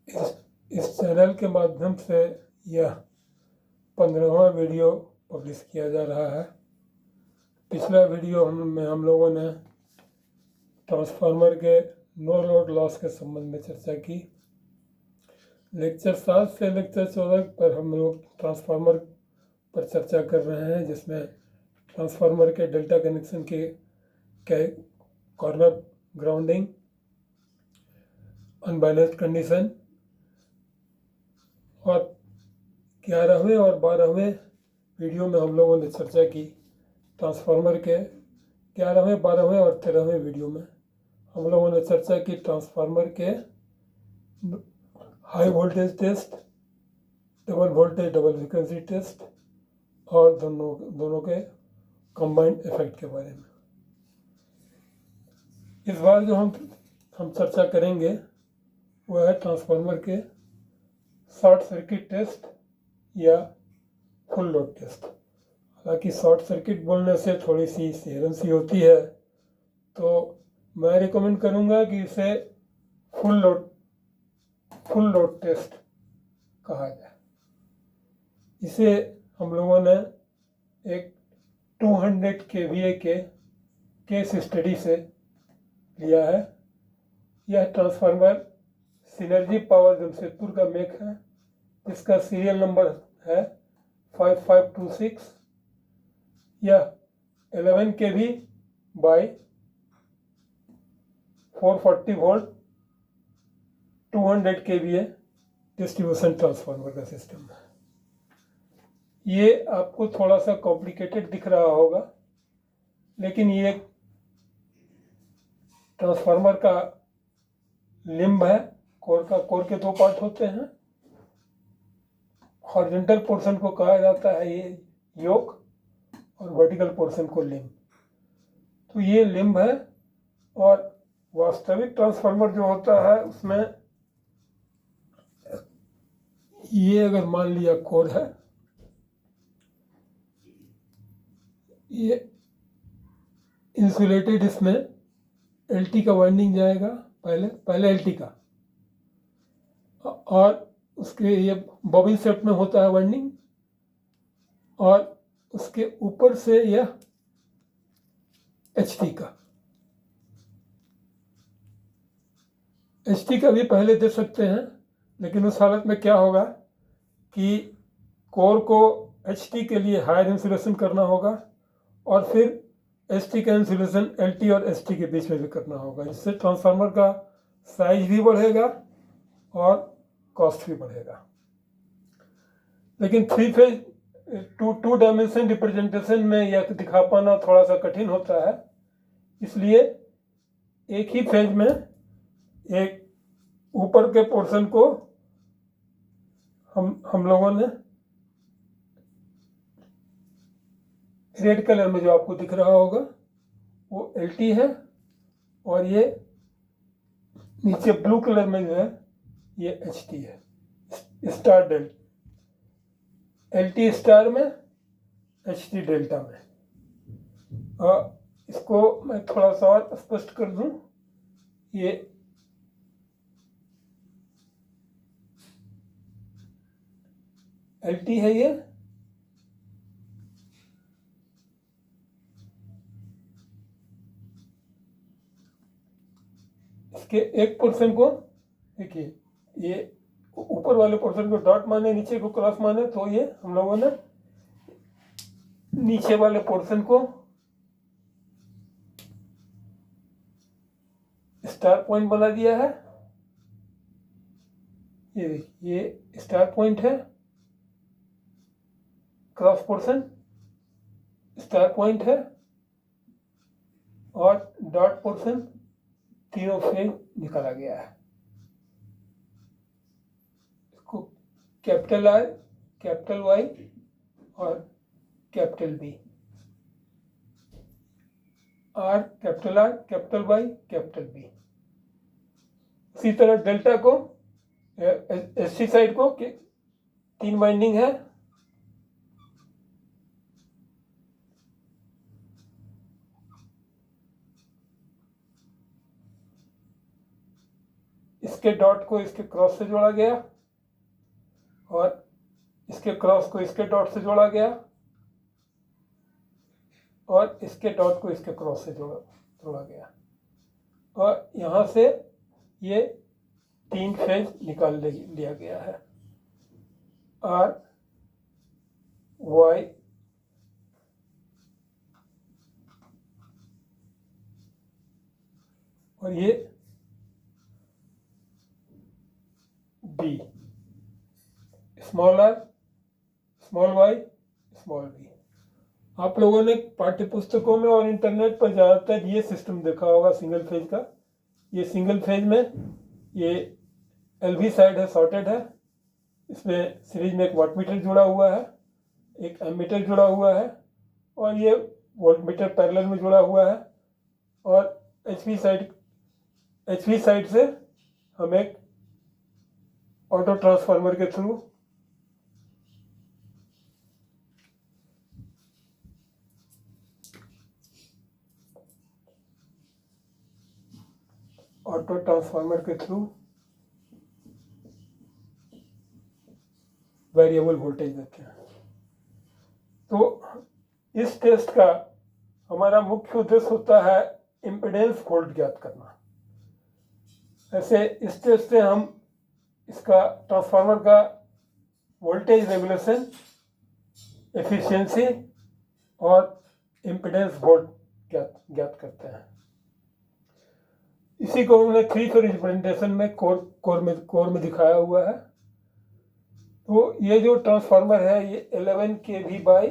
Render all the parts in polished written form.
इस चैनल के माध्यम से यह 15वां वीडियो पब्लिश किया जा रहा है। पिछला वीडियो में हम लोगों ने ट्रांसफार्मर के नो लोड लॉस के संबंध में चर्चा की। लेक्चर 7 से लेक्चर 14 पर हम लोग ट्रांसफार्मर पर चर्चा कर रहे हैं, जिसमें ट्रांसफार्मर के डेल्टा कनेक्शन के कॉर्नर ग्राउंडिंग, अनबैलेंस्ड कंडीशन और 11वें और 12वें वीडियो में हम लोगों ने चर्चा की। ट्रांसफार्मर के 11वें, 12वें और 13वें वीडियो में हम लोगों ने चर्चा की ट्रांसफार्मर के high voltage test, double voltage double frequency test और दोनों के कंबाइंड इफेक्ट के बारे में। इस बार जो हम चर्चा करेंगे वह है ट्रांसफार्मर के शॉर्ट सर्किट टेस्ट या फुल लोड टेस्ट। हालांकि शॉर्ट सर्किट बोलने से थोड़ी सी हेरनसी होती है, तो मैं रिकमेंड करूंगा कि इसे फुल लोड टेस्ट कहा जाए। इसे हम लोगों ने एक 200 kVA के केस स्टडी से लिया है। यह ट्रांसफार्मर सिनर्जी पावर जमशेदपुर का मेक है, जिसका सीरियल नंबर है 5526। यह 11 kV by 440 volt 200 kVA distribution transformer का सिस्टम है। ये आपको थोड़ा सा कॉम्प्लिकेटेड दिख रहा होगा, लेकिन ये ट्रांसफार्मर का लिम्ब है। कोर के दो पार्ट होते हैं। हॉरिजॉन्टल पोर्शन को कहा जाता है ये योक, और वर्टिकल पोर्शन को लिम्ब। तो ये लिम्ब है। और वास्तविक ट्रांसफार्मर जो होता है उसमें ये अगर मान लिया कोर है, ये इंसुलेटेड, इसमें एलटी का वाइंडिंग जाएगा पहले एलटी का, और उसके ये बॉबिन शेप में होता है वाइंडिंग, और उसके ऊपर से यह एचटी का भी पहले दे सकते हैं। लेकिन उस हालत में क्या होगा कि कोर को एचटी के लिए हायर इंसुलेशन करना होगा, और फिर एचटी का इंसुलेशन एलटी और एचटी के बीच में भी करना होगा, जिससे ट्रांसफार्मर का साइज भी बढ़ेगा और कॉस्ट भी बढ़ेगा। लेकिन 3 फेज टू डायमेंशन रिप्रेजेंटेशन में यह दिखा पाना थोड़ा सा कठिन होता है। इसलिए एक ही फेज में एक ऊपर के पोर्शन को हम लोगों ने रेड कलर में जो आपको दिख रहा होगा वो एलटी है, और ये नीचे ब्लू कलर में जो है ये एचटी है, स्टार डेल्टा, एलटी स्टार में, एचटी डेल्टा में। इसको मैं थोड़ा सा और स्पष्ट कर दूं। ये एलटी है, ये इसके एक पोर्शन को देखिए, ये ऊपर वाले पोर्शन को डॉट माने, नीचे को क्रॉस माने, तो ये हम लोगों ने नीचे वाले पोर्शन को स्टार पॉइंट बना दिया है। ये स्टार पॉइंट है, क्रॉस पोर्शन स्टार पॉइंट है, और डॉट पोर्शन तीनों से निकाला गया है। इसको कैपिटल आई, कैपिटल वाई और capital B, R, capital R, capital Y, capital B. इसी तरह डेल्टा को, एससी साइड को 3 वाइंडिंग है, इसके डॉट को इसके क्रॉस से जोड़ा गया और इसके क्रॉस को इसके डॉट से जोड़ा गया और इसके डॉट को इसके क्रॉस से जोड़ा गया और यहाँ से ये 3 फेज निकाल लिया गया है। आर वाई और ये B, small R, small Y, small B. आप लोगों ने पाठ्य पुस्तकों में और इंटरनेट पर ज़्यादातर ये सिस्टम देखा होगा सिंगल फेज का। ये सिंगल फेज में ये एलवी साइड है, शॉर्टेड है, इसमें सीरीज में एक वाटमीटर जुड़ा हुआ है, एक एमीटर जुड़ा हुआ है और ये वोल्टमीटर पैरेलल में जुड़ा हुआ है और एचवी साइड से हम एक ऑटो ट्रांसफार्मर के थ्रू वेरिएबल वोल्टेज देते हैं। तो इस टेस्ट का हमारा मुख्य उद्देश्य होता है इम्पीडेंस वोल्ट ज्ञात करना। ऐसे इस टेस्ट से हम इसका ट्रांसफार्मर का वोल्टेज रेगुलेशन, एफिशिएंसी और इम्पीडेंस वोल्ट ज्ञात करते हैं। इसी को हमने 3 फेज रिप्रेजेंटेशन में कोर में दिखाया हुआ है। तो ये जो ट्रांसफार्मर है ये 11 kV बाई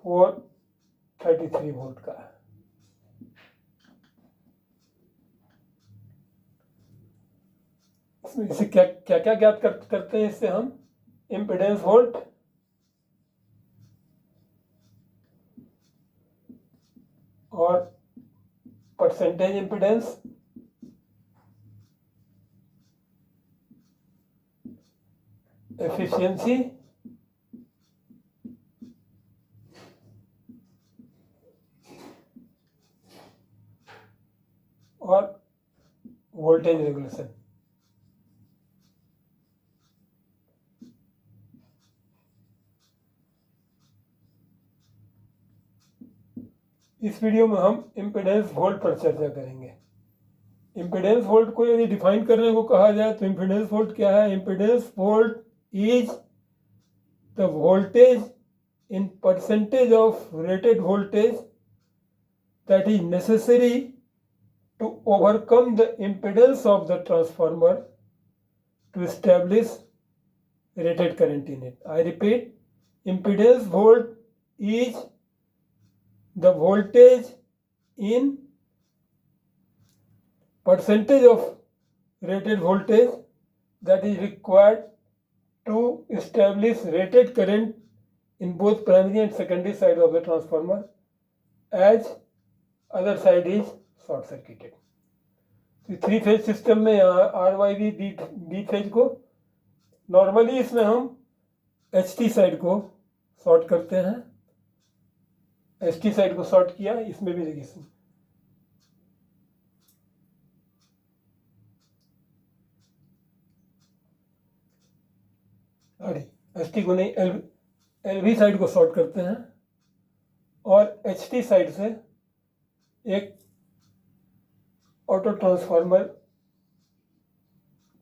433 वोल्ट का है। इसमें इसे क्या क्या ज्ञात करते हैं, इससे हम इम्पीडेंस वोल्ट, और परसेंटेज इम्पीडेंस, एफिशिएंसी और वोल्टेज रेगुलेशन। इस वीडियो में हम इम्पीडेंस वोल्ट पर चर्चा करेंगे। इम्पीडेंस वोल्ट को यदि डिफाइन करने को कहा जाए तो इम्पीडेंस वोल्ट क्या है? Impedance volt is the voltage in percentage of rated voltage that is necessary to overcome the impedance of the transformer to establish rated current in it. I repeat, impedance volt is the voltage in percentage of rated voltage that is required to establish rated current in both primary and secondary side of the transformer, as other side is short circuited. तो 3 phase system में यहाँ R Y B phase को normally इसमें हम H T side को short करते हैं। H T side को शॉर्ट किया, इसमें भी देखिए एच टी को नहीं, एलवी साइड को शॉर्ट करते हैं और एच टी साइड से एक ऑटो ट्रांसफार्मर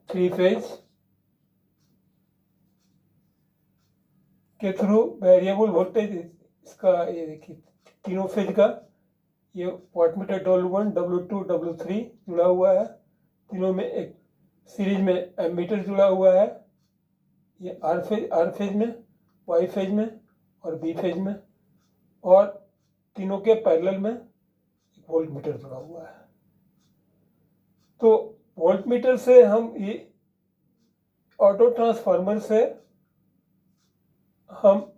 3 फेज के थ्रू वेरिएबल वोल्टेज, इसका ये देखिए तीनों फेज का ये वाटमीटर W1, W2, W3 जुड़ा हुआ है। तीनों में एक सीरीज में एमीटर जुड़ा हुआ है। ये आर फेज में, वाई फेज में और बी फेज में, और तीनों के पैरेलल में एक वोल्टमीटर जुड़ा हुआ है। तो वोल्टमीटर से हम ये ऑटो ट्रांसफार्मर से हम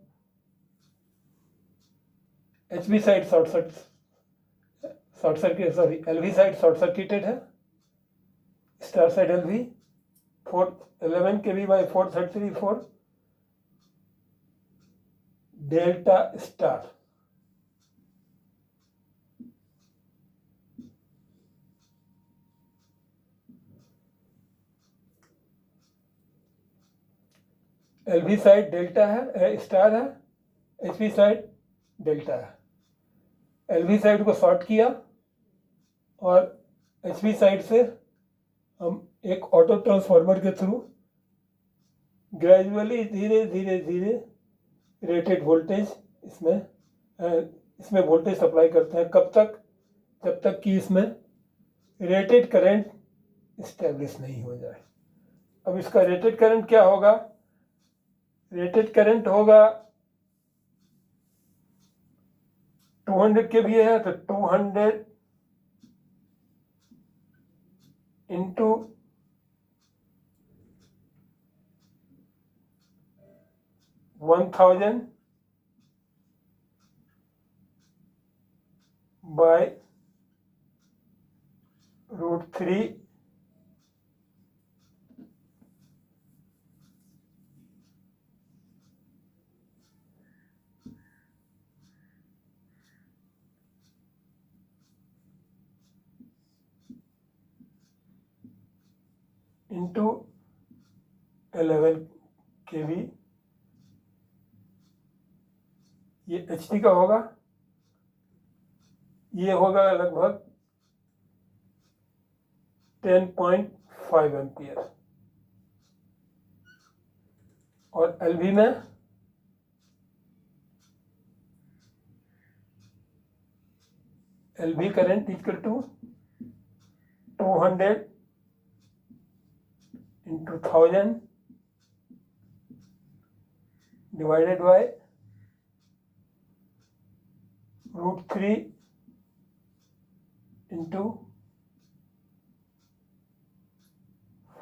HV side LV side short circuited है, star side LV 11 kV by 434 delta star. L V side delta है, स्टार है, एच वी साइड डेल्टा है। एल वी साइड को शॉर्ट किया और एच वी साइड से हम एक ऑटो ट्रांसफार्मर के थ्रू ग्रेजुअली धीरे धीरे धीरे रेटेड वोल्टेज इसमें वोल्टेज सप्लाई करते हैं। कब तक? जब तक कि इसमें रेटेड करंट इस्टेब्लिश नहीं हो जाए। अब इसका रेटेड करंट क्या होगा? रेटेड करंट होगा 200 के भी है तो 200 इंटू 1000 बाय √3 इंटू 11 kV। ये एच टी का होगा, ये होगा लगभग 10.5 एम्पियर। और एल वी में L V current equal to 200 into 1000 divided by √3 into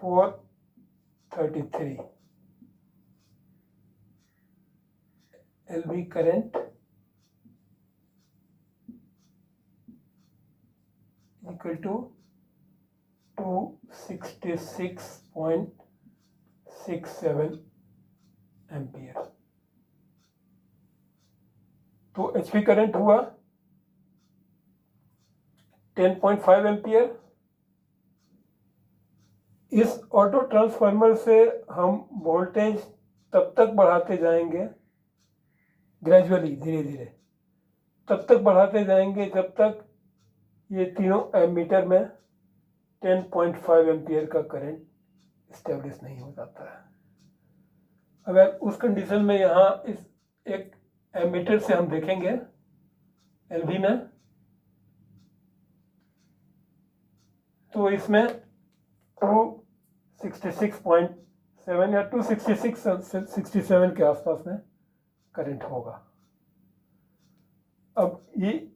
433। L V current equal to 266.67 ampere. तो एच पी करंट हुआ 10.5 एम्पियर। इस ऑटो ट्रांसफार्मर से हम वोल्टेज तब तक बढ़ाते जाएंगे ग्रेजुअली, धीरे धीरे तब तक बढ़ाते जाएंगे जब तक ये तीनों एमीटर में 10.5 एम्पियर का करंट इस्टेब्लिश नहीं हो जाता है। अगर उस कंडीशन में यहाँ इस एक एमीटर से हम देखेंगे एल वी में, तो इसमें 266.7 या 266-67 के आसपास में करंट होगा। अब ये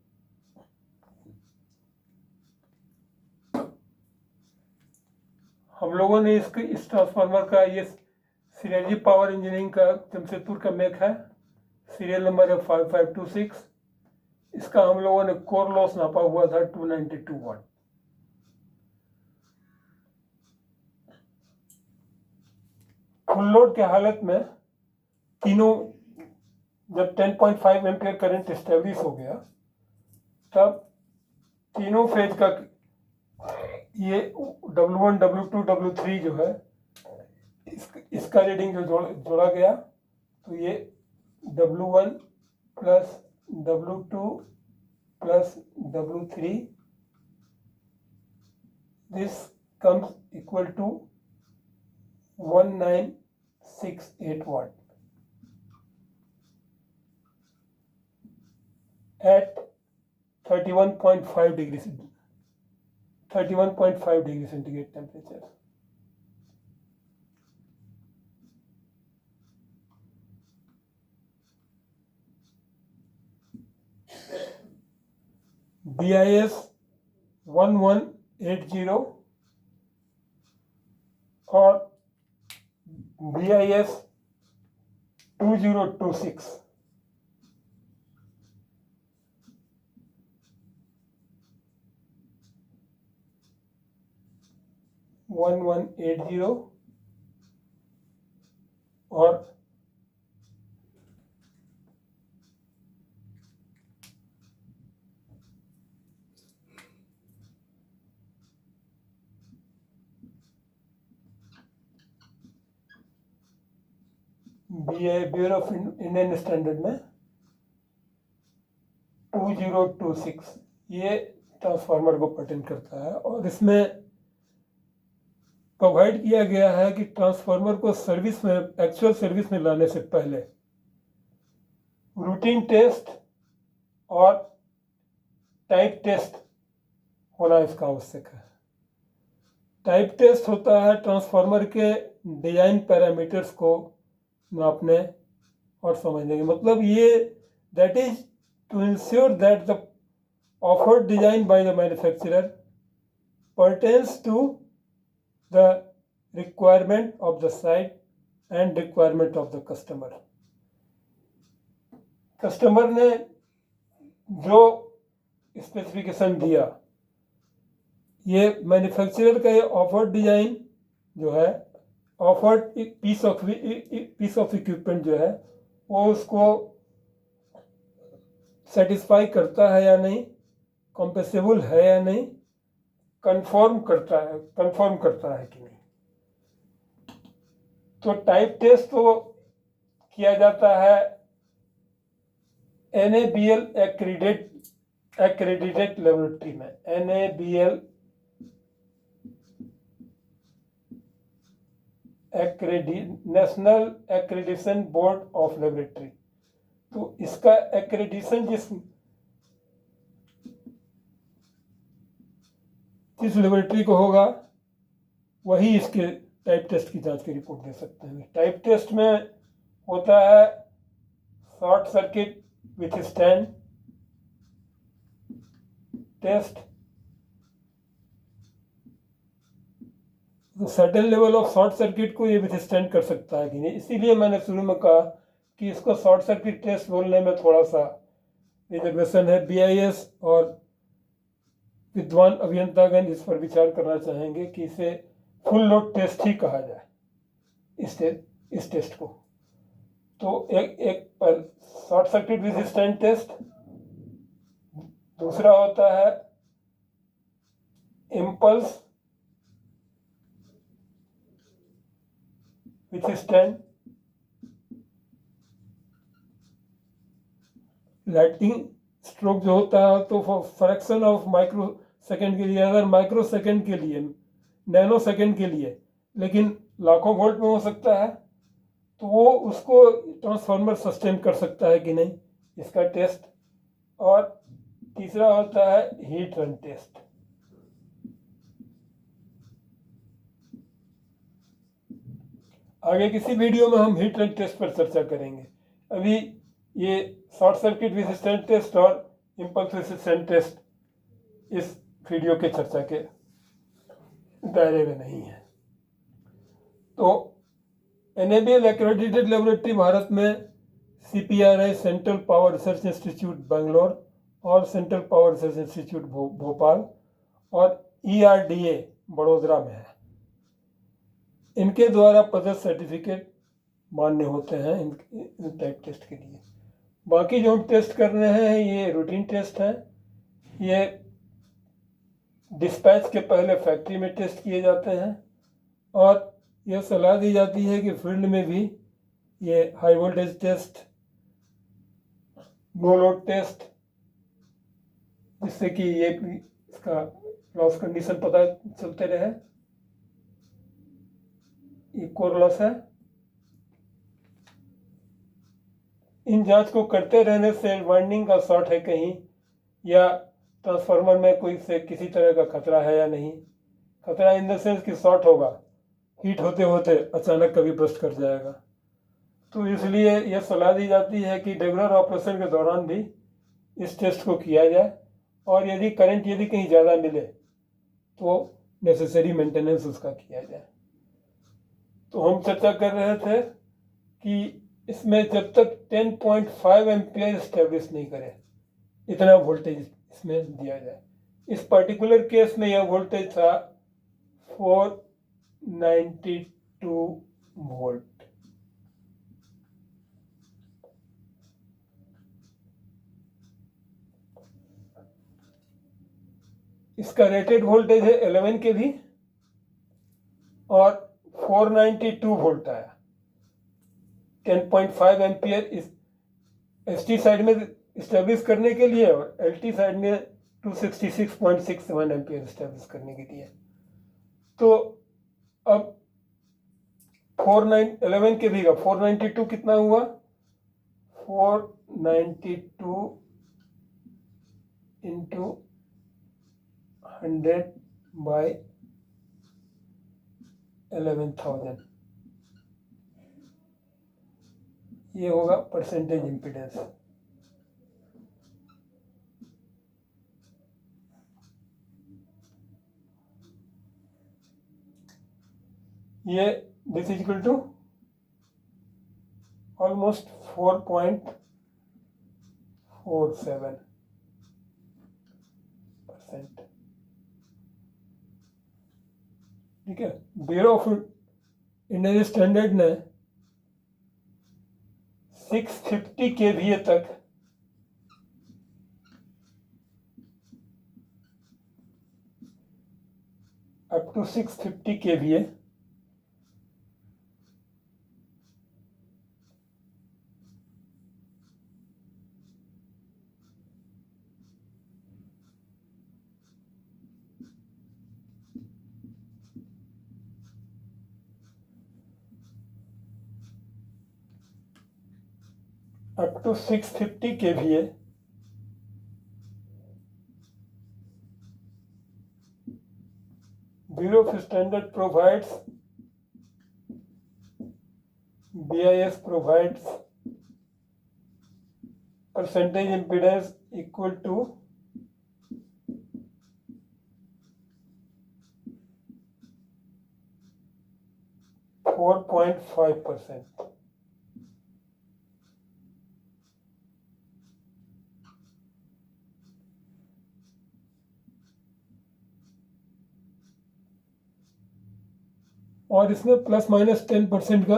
हम लोगों ने इस ट्रांसफार्मर का, ये सिनर्जी पावर इंजीनियरिंग का जमशेदपुर का मेक है, सीरियल नंबर है 5526। इसका हम लोगों ने कोर लॉस नापा हुआ था 292 वाट। फुल लोड के हालत में तीनों, जब 10.5 एम्पियर करंट एस्टेब्लिश हो गया, तब तीनों फेज का ये W1 W2 W3 जो है इसका रीडिंग जो जोड़ा गया, तो ये W1 plus W2 plus W3, this comes equal to 1968 watt at 31.5 degrees centigrade temperature. BIS 1180 और BIS 2026 1180 और ब्यूरो ऑफ इंडियन स्टैंडर्ड में 2026 ये ट्रांसफार्मर को पर्टेन करता है, और इसमें प्रोवाइड किया गया है कि ट्रांसफार्मर को सर्विस में, एक्चुअल सर्विस में लाने से पहले रूटीन टेस्ट और टाइप टेस्ट होना इसका आवश्यक है। टाइप टेस्ट होता है ट्रांसफार्मर के डिजाइन पैरामीटर्स को नापने और समझने के, मतलब ये that is to ensure that the offered design by the manufacturer pertains to the requirement of the site and requirement of the customer. Customer ने जो स्पेसिफिकेशन दिया, ये मैन्युफैक्चरर का ये ऑफर्ड डिजाइन जो है, ऑफर्ड पीस ऑफ इक्विपमेंट जो है, वो उसको सेटिस्फाई करता है या नहीं, कॉम्पेसेबल है या नहीं, कंफर्म करता है कि नहीं। तो टाइप टेस्ट तो किया जाता है NABL एक्रेडिटेड लेबोरेटरी में, NABL national accreditation board of laboratory. तो इसका एक्रेडिटेशन जिस लेबोरेटरी को होगा वही इसके टाइप टेस्ट की जांच की रिपोर्ट दे सकते हैं। टाइप टेस्ट में होता है short circuit withstand test, तो certain level of short circuit को ये विथ स्टैंड कर सकता है कि नहीं। इसीलिए मैंने शुरू में कहा कि इसको शॉर्ट सर्किट टेस्ट बोलने में थोड़ा सा रिजर्वेशन है। BIS और विद्वान अभियंतागण इस पर विचार करना चाहेंगे कि इसे फुल लोड टेस्ट ही कहा जाए, इस टेस्ट को। तो एक पर short circuit withstand test, दूसरा होता है impulse withstand, lightning stroke जो होता है तो फ्रैक्शन ऑफ माइक्रो सेकेंड के लिए, अगर माइक्रो सेकेंड के लिए, नैनो सेकेंड के लिए, लेकिन लाखों वोल्ट में हो सकता है, तो वो उसको ट्रांसफार्मर सस्टेन कर सकता है कि नहीं, इसका टेस्ट। और तीसरा होता है हीट रन टेस्ट। आगे किसी वीडियो में हम हीट रन टेस्ट पर चर्चा करेंगे। अभी ये short circuit withstand test और इम्पल्स विथ स्टैंड टेस्ट इस वीडियो के चर्चा के दायरे में नहीं है। तो NABL एक्रेडिटेड लेबोरेटरी भारत में CPRI central power research institute Bangalore और central power research institute Bhopal और ERDA बड़ोदरा में है। इनके द्वारा प्रदत्त सर्टिफिकेट मान्य होते हैं इन टाइप टेस्ट के लिए। बाकी जो हम टेस्ट कर रहे हैं ये रूटीन टेस्ट है। ये डिस्पैच के पहले फैक्ट्री में टेस्ट किए जाते हैं, और यह सलाह दी जाती है कि फील्ड में भी ये high voltage test, no load test, जिससे कि ये इसका लॉस कंडीशन पता चलते रहे। ये कोर लॉस है। इन जांच को करते रहने से वाइंडिंग का शॉर्ट है कहीं, या ट्रांसफार्मर में कोई से किसी तरह का खतरा है या नहीं। खतरा इन द सेंस कि शॉर्ट होगा, हीट होते होते अचानक कभी बर्स्ट कर जाएगा। तो इसलिए यह सलाह दी जाती है कि रेगुलर ऑपरेशन के दौरान भी इस टेस्ट को किया जाए, और यदि करंट यदि कहीं ज़्यादा मिले तो नेसेसरी मेंटेनेंस उसका किया जाए। तो हम चर्चा कर रहे थे कि इसमें जब तक 10.5 एम्पियर स्टेब्लिश नहीं करे, इतना वोल्टेज इसमें दिया जाए। इस पर्टिकुलर केस में यह वोल्टेज था 492 वोल्ट। इसका रेटेड वोल्टेज है 11 के भी, और 492 वोल्ट आया। 10.5 एम्पियर इस ST साइड में इस्टेब्लिश करने के लिए और LT साइड में 266.67 एम्पियर इस्टेब्लिश करने के लिए। तो अब 411 के भी का 492 कितना हुआ, 492 इंटू 100 बाई 11,000, ये होगा परसेंटेज इम्पीडेंस। ये this is equal to almost 4.47%। ठीक है, ब्यूरो ऑफ इंडियन स्टैंडर्ड ने 650 kVA तक up to 650 kVA up to 650 kVA Bureau of Standard provides, BIS provides percentage impedance equal to 4.5%। और इसमें प्लस माइनस 10% का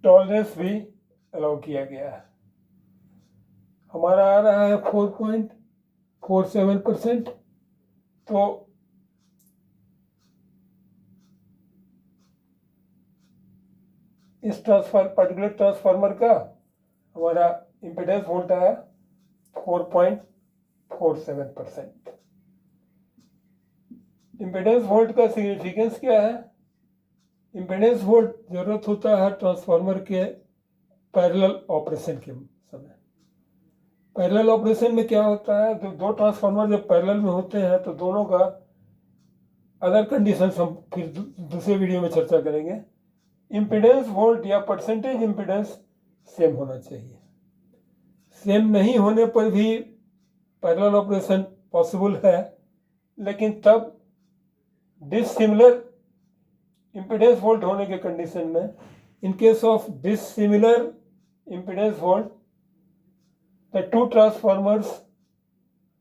टॉलरेंस भी allow किया गया है। हमारा आ रहा है 4.47%। तो इस पर्टिकुलर ट्रांसफार्मर का हमारा इम्पीडेंस वोल्ट है 4.47%। इम्पीडेंस वोल्ट का सिग्निफिकेंस क्या है? इम्पीडेंस वोल्ट जरूरत होता है ट्रांसफार्मर के पैरेलल ऑपरेशन के समय। पैरेलल ऑपरेशन में क्या होता है, जो दो ट्रांसफार्मर जब पैरेलल में होते हैं तो दोनों का अदर कंडीशंस हम फिर दूसरे वीडियो में चर्चा करेंगे। इम्पीडेंस वोल्ट या परसेंटेज इम्पीडेंस सेम होना चाहिए। सेम नहीं होने पर भी पैरेलल ऑपरेशन पॉसिबल है, लेकिन तब डिसिमिलर इम्पीडेंस वोल्ट होने के कंडीशन में, in case of dissimilar impedance volt, the two transformers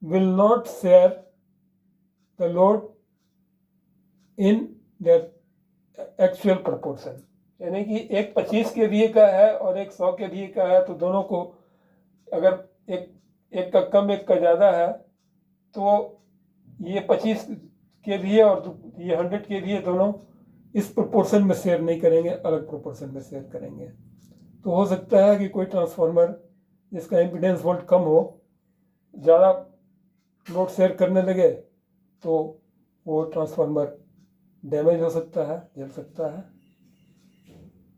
will not share the load in their actual proportion. यानी कि एक 25 kVA का है और एक 100 kVA का है, तो दोनों को अगर एक का कम एक का ज़्यादा है तो ये 25 kVA और ये 100 kVA दोनों इस प्रोपोर्शन में शेयर नहीं करेंगे, अलग प्रोपोर्शन में शेयर करेंगे। तो हो सकता है कि कोई ट्रांसफार्मर जिसका इम्पीडेंस वोल्ट कम हो, ज़्यादा लोड शेयर करने लगे तो वो ट्रांसफार्मर डैमेज हो सकता है, जल सकता है।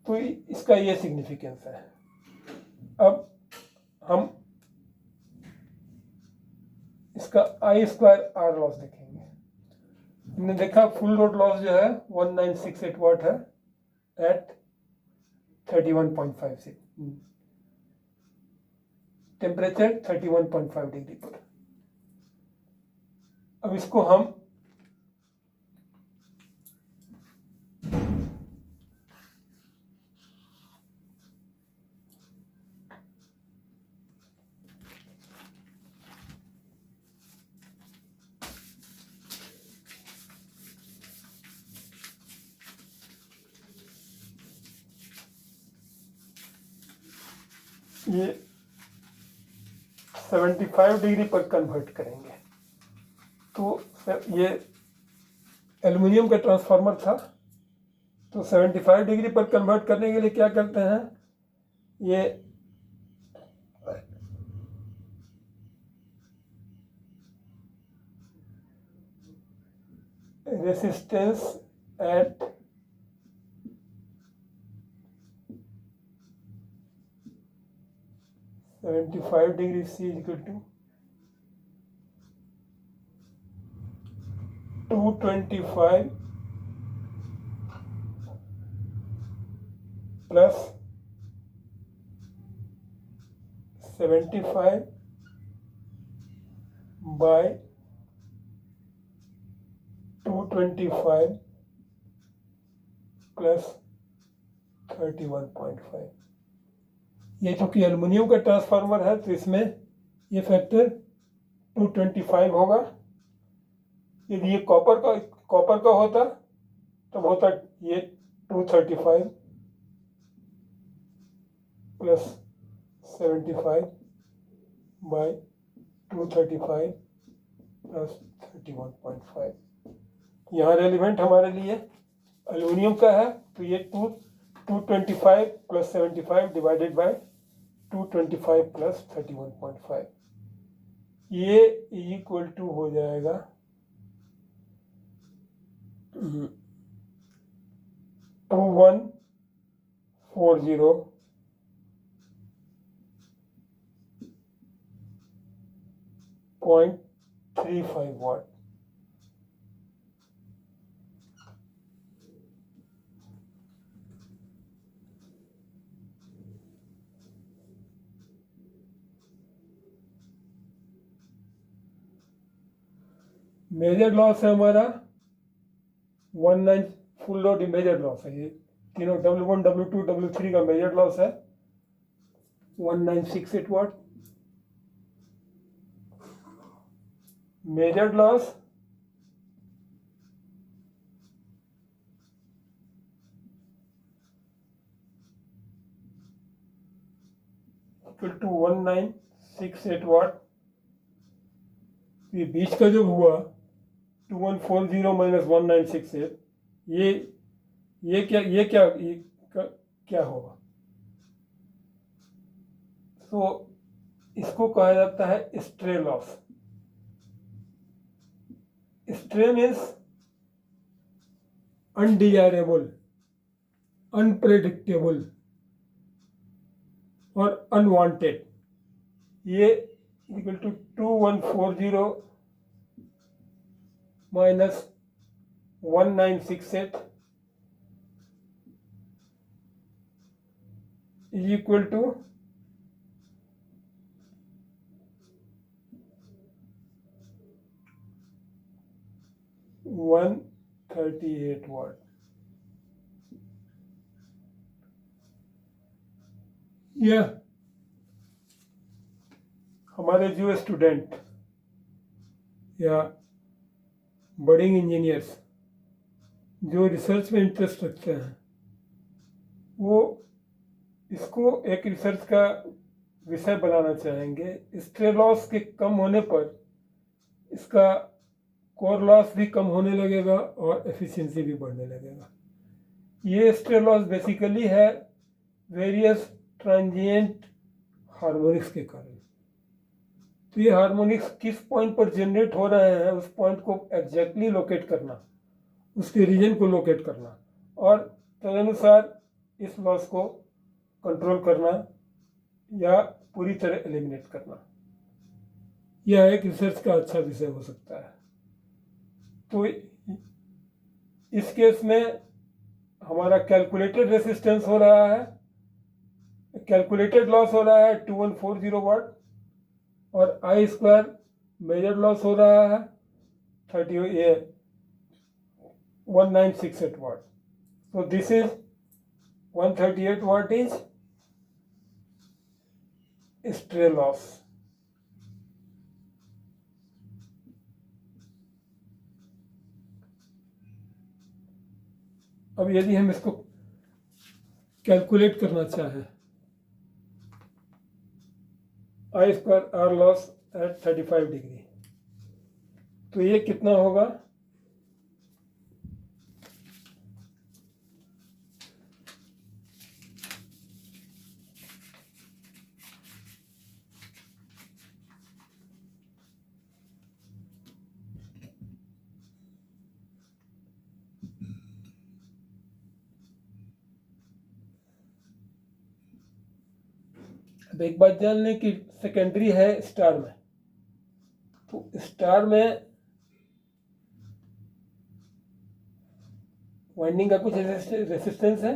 तो इसका ये सिग्निफिकेंस है। अब हम इसका I²R लॉस देखेंगे। हमने देखा फुल लोड लॉस जो है 1968 वाट है एट 31.56 टेम्परेचर 31.5 डिग्री पर। अब इसको हम ये 75 डिग्री पर कन्वर्ट करेंगे। तो ये एल्युमिनियम का ट्रांसफार्मर था, तो 75 डिग्री पर कन्वर्ट करने के लिए क्या करते हैं, ये resistance at 75 degree C equal to 225 plus 75 by 225 plus 31.5। ये चूंकि एल्युमिनियम का ट्रांसफार्मर है तो इसमें ये फैक्टर 225 होगा। यदि ये कॉपर का होता तब होता ये 235 प्लस 75 बाय 235 प्लस 31.5। यहाँ रेलिवेंट हमारे लिए एल्युमिनियम का है तो ये 225 प्लस 75 डिवाइडेड बाय 225 प्लस 31.5, ये इक्वल टू हो जाएगा 2140.35 वाट। मेजर लॉस है हमारा 19 फुल लोड मेजर लॉस है, ये तीनों W1 W2 W3 का मेजर लॉस है 1968 वाट। मेजर लॉस इक्वल टू 1968 वाट। ये बीच का जो हुआ 2140 माइनस 1968, ये क्या होगा, तो इसको कहा जाता है stray loss. Stray means undesirable, unpredictable और अनवांटेड। ये equal to 2140 minus 1968 is equal to 138 watt. यह हमारे जो स्टूडेंट या बडिंग इंजीनियर्स जो रिसर्च में इंटरेस्ट रखते हैं वो इसको एक रिसर्च का विषय बनाना चाहेंगे। स्ट्रे लॉस के कम होने पर इसका कोर लॉस भी कम होने लगेगा और एफिशिएंसी भी बढ़ने लगेगा। ये स्ट्रे लॉस बेसिकली है वेरियस ट्रांजिएंट हार्मोनिक्स के कारण। तो ये हार्मोनिक्स किस पॉइंट पर जनरेट हो रहे हैं उस पॉइंट को एग्जैक्टली लोकेट करना, उसके रीजन को लोकेट करना और तदनुसार इस लॉस को कंट्रोल करना या पूरी तरह एलिमिनेट करना, यह एक रिसर्च का अच्छा विषय हो सकता है। तो इस केस में हमारा कैलकुलेटेड रेसिस्टेंस हो रहा है, कैलकुलेटेड लॉस हो रहा है 2140 वाट और आई स्क्वायर मेजर लॉस हो रहा है 1968 वाट। So this is 138 watt is stray loss। अब यदि हम इसको कैलकुलेट करना चाहें I square R loss at 35 degree, तो ये कितना होगा अब एक बात जान लें कि सेकेंडरी है स्टार में, तो स्टार में वाइंडिंग का कुछ रेसिस्टेंस है,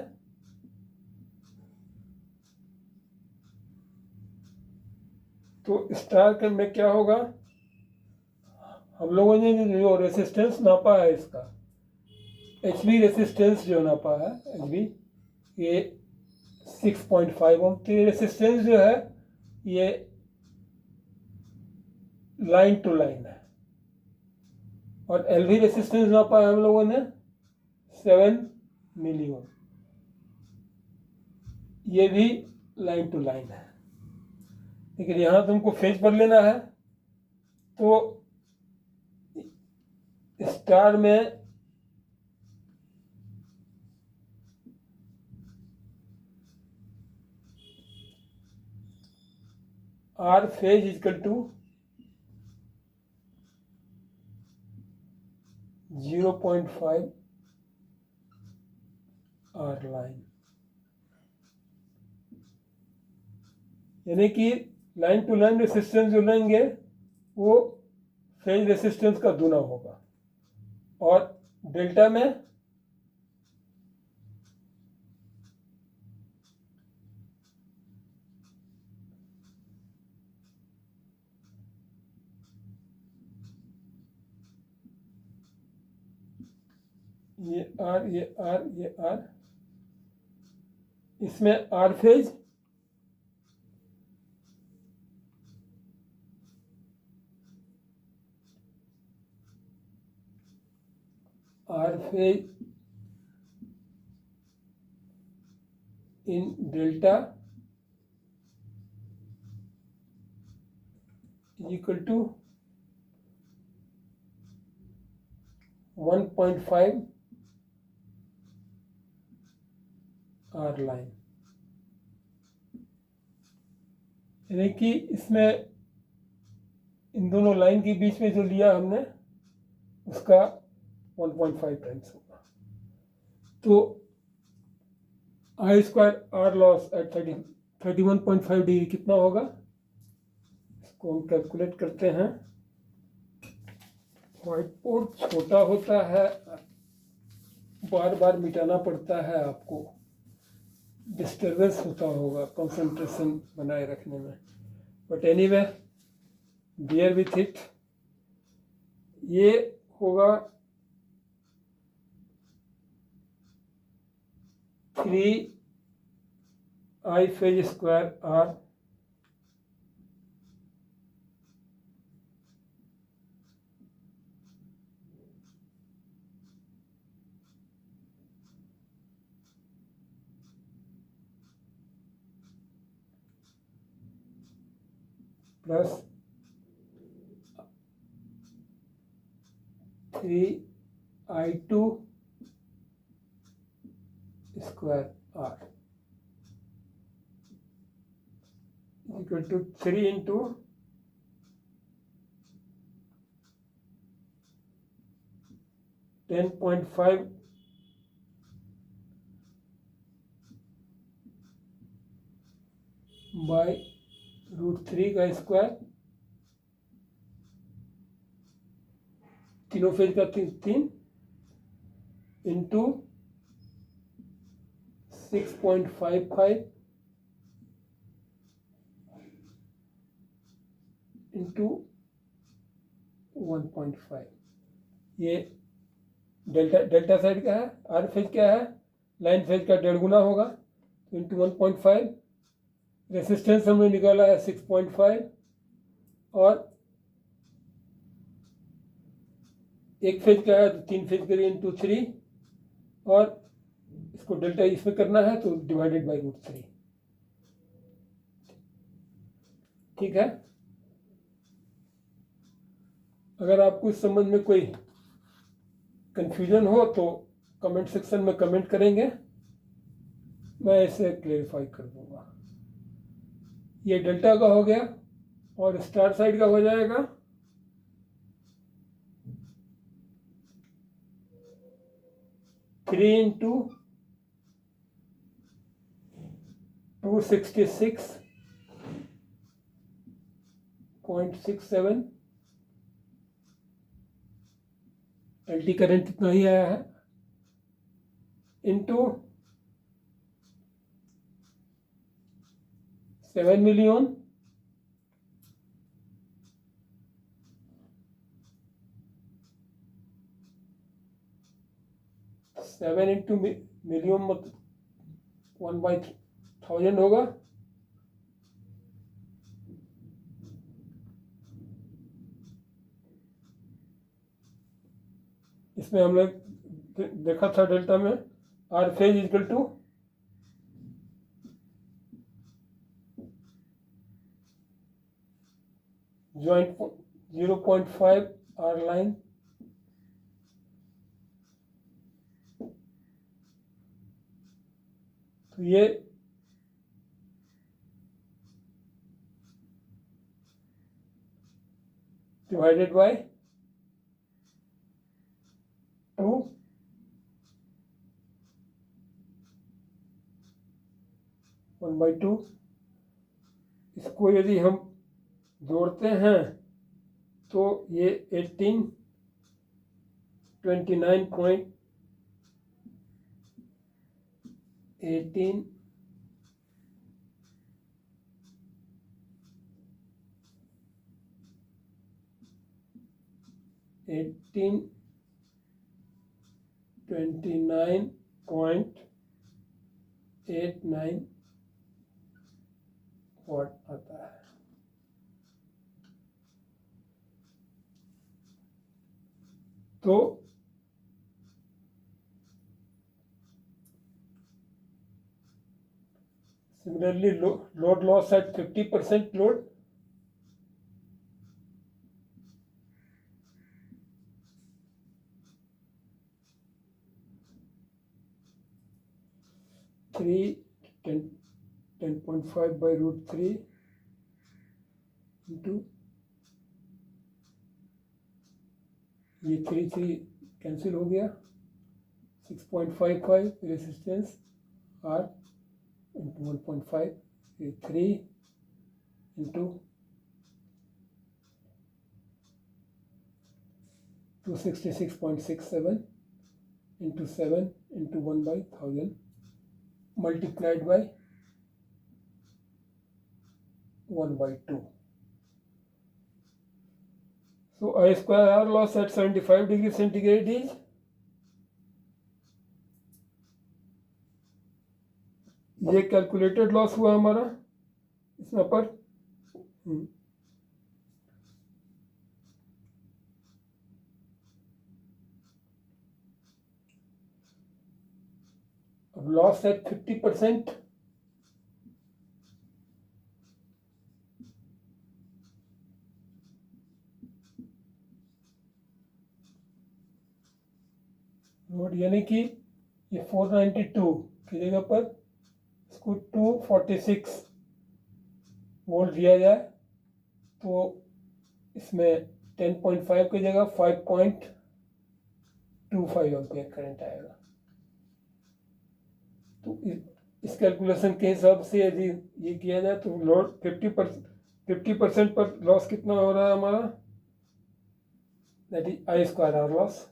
तो स्टार के में क्या होगा, हम लोगों ने जो रेसिस्टेंस नापा है इसका एच वी रेसिस्टेंस जो नापा है एच वी ये 6.5 ओम। तो ये रेसिस्टेंस जो है ये लाइन टू लाइन है, और एल वी रेसिस्टेंस नापा है हम लोगों ने 7 मिली ओम, ये भी लाइन टू लाइन है। लेकिन यहाँ तुमको फेज पर लेना है, तो स्टार में R phase equal to 0.5 R line, यानी कि लाइन टू लाइन रेसिस्टेंस जो लेंगे वो फेज रेसिस्टेंस का दूना होगा। और डेल्टा में ये आर ये आर ये आर, इसमें R phase in delta equal to 1.5 R line, यानी कि इसमें इन दोनों लाइन के बीच में जो लिया हमने उसका 1.5 टाइम्स होगा। तो I square R loss at 31.5 degree कितना होगा, इसको हम कैलकुलेट करते हैं। व्हाइट बोर्ड छोटा होता है, बार बार मिटाना पड़ता है, आपको डिस्टर्बेंस होता होगा कंसंट्रेशन बनाए रखने में, but anyway bear with it. ये होगा 3 phase square R plus 3I2 square R equal to 3 into 10.5 by √3 का स्क्वायर, तीनों फेज का 3 इंटू 6.55 इंटू 1.5। ये डेल्टा साइड का है, आर फेज क्या है, लाइन फेज का 1.5 गुना होगा, तो इंटू 1.5। रेसिस्टेंस हमने निकाला है 6.5, और एक फेज का है तो 3 फेज के लिए इंटू 3, और इसको डेल्टा इसमें करना है तो डिवाइडेड बाई √3। ठीक है। अगर आपको इस संबंध में कोई कंफ्यूजन हो तो कमेंट सेक्शन में कमेंट करेंगे, मैं इसे क्लेरिफाई कर दूंगा। ये डेल्टा का हो गया, और स्टार साइड का हो जाएगा 3 इंटू 266 0.67 LT करंट इतना ही आया है, into 7 million seven into million मतलब 1/1000 होगा। इसमें हमने देखा था डेल्टा में R phase equal to joint 0.5 R line तो ये डिवाइडेड बाय 2 1/2। इसको यदि हम जोड़ते हैं तो ये 18 29.89 वाट आता है। तो similarly load loss at 50% load three 10.5/√3 into ये 3 कैंसिल हो गया 6.55 रेसिस्टेंस आर इंटू 1.5 ये 3 into 266.67 into 7 into 1/1000 multiplied by 1/2. So I square R loss at 75 degree centigrade is ये कैलकुलेटेड लॉस हुआ हमारा इसमें पर अब लॉस एट 50% लोड यानी कि ये 492 की जगह पर इसको 246 वोल्ट दिया जाए तो इसमें 10.5 की जगह 5.25 एम्पियर करंट आएगा। तो इस कैलकुलेशन के हिसाब से यदि ये किया जाए तो लोड 50% पर लॉस कितना हो रहा है हमारा, that is I square R loss.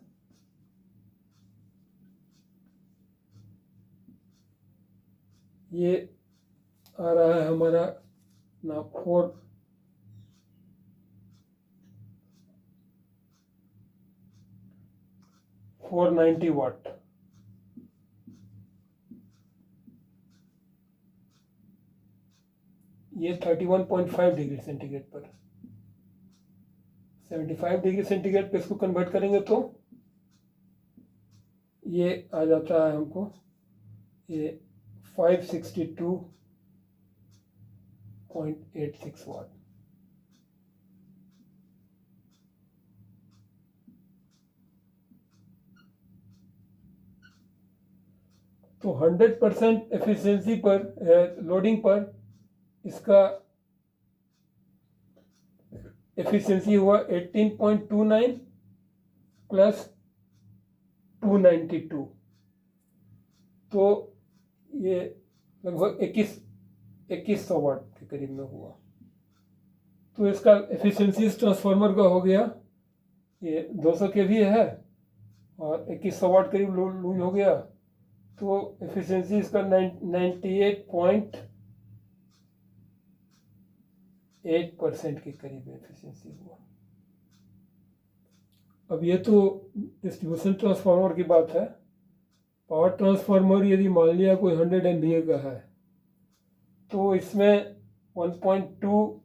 ये आ रहा है हमारा ना 490 वाट। ये 31.5 डिग्री सेंटीग्रेड पर 75 डिग्री सेंटीग्रेड पे इसको कन्वर्ट करेंगे तो ये आ जाता है हमको ये 562.86 वाट। तो 100% एफिशिएंसी पर लोडिंग पर इसका एफिशिएंसी हुआ 18.29 प्लस 292 तो ये लगभग 2100 वाट के करीब में हुआ। तो इसका एफिशिएंसी इस ट्रांसफार्मर का हो गया, ये 200 kV है और 2100 वाट करीब लूज हो गया, तो एफिशिएंसी इसका 98.8% के करीब एफिशिएंसी हुआ। अब ये तो डिस्ट्रीब्यूशन ट्रांसफार्मर की बात है। पावर ट्रांसफार्मर यदि मान लिया कोई 100 MVA का है तो इसमें 1.2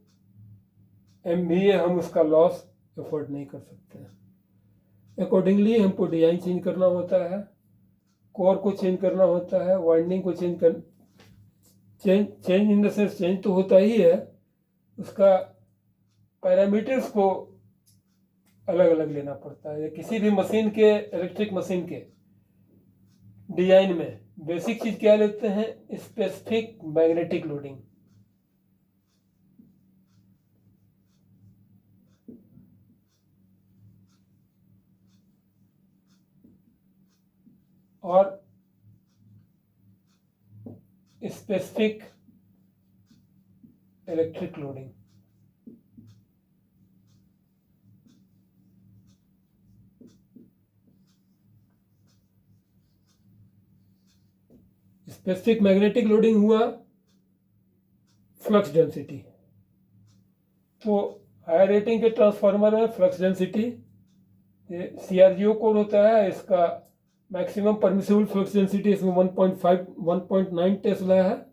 MVA हम उसका लॉस एफोर्ड नहीं कर सकते हैं। अकॉर्डिंगली हमको डिजाइन चेंज करना होता है, कोर को चेंज करना होता है, वाइंडिंग को change in the sense change तो होता ही है, उसका पैरामीटर्स को अलग अलग लेना पड़ता है। किसी भी मशीन के, इलेक्ट्रिक मशीन के डिजाइन में बेसिक चीज क्या लेते हैं? Specific magnetic loading. और specific electric loading. Specific magnetic loading हुआ फ्लक्स डेंसिटी। तो हायर रेटिंग के ट्रांसफार्मर में फ्लक्स डेंसिटी CRGO कोड होता है, इसका मैक्सिमम परमिसिबल फ्लक्स डेंसिटी इसमें 1.9 टेस्ला है।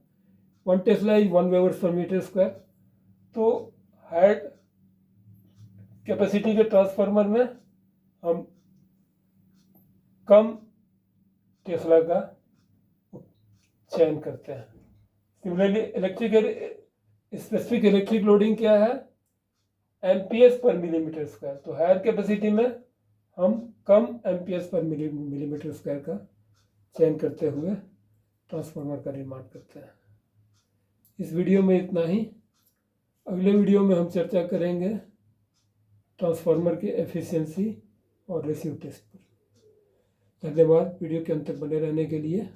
1 tesla is 1 weber per meter square. तो हायर कैपेसिटी के ट्रांसफार्मर में हम कम टेस्ला का चयन करते हैं। सिमिलरली स्पेसिफिक इलेक्ट्रिक लोडिंग क्या है? एम्पियर्स पर मिलीमीटर स्क्वायर। तो हायर कैपेसिटी में हम कम एम्पियर्स पर मिलीमीटर स्क्वायर का चयन करते हुए ट्रांसफार्मर का निर्माण करते हैं। इस वीडियो में इतना ही। अगले वीडियो में हम चर्चा करेंगे ट्रांसफार्मर की एफिशिएंसी और रेशियो टेस्ट पर। धन्यवाद वीडियो के अंत तक बने रहने के लिए।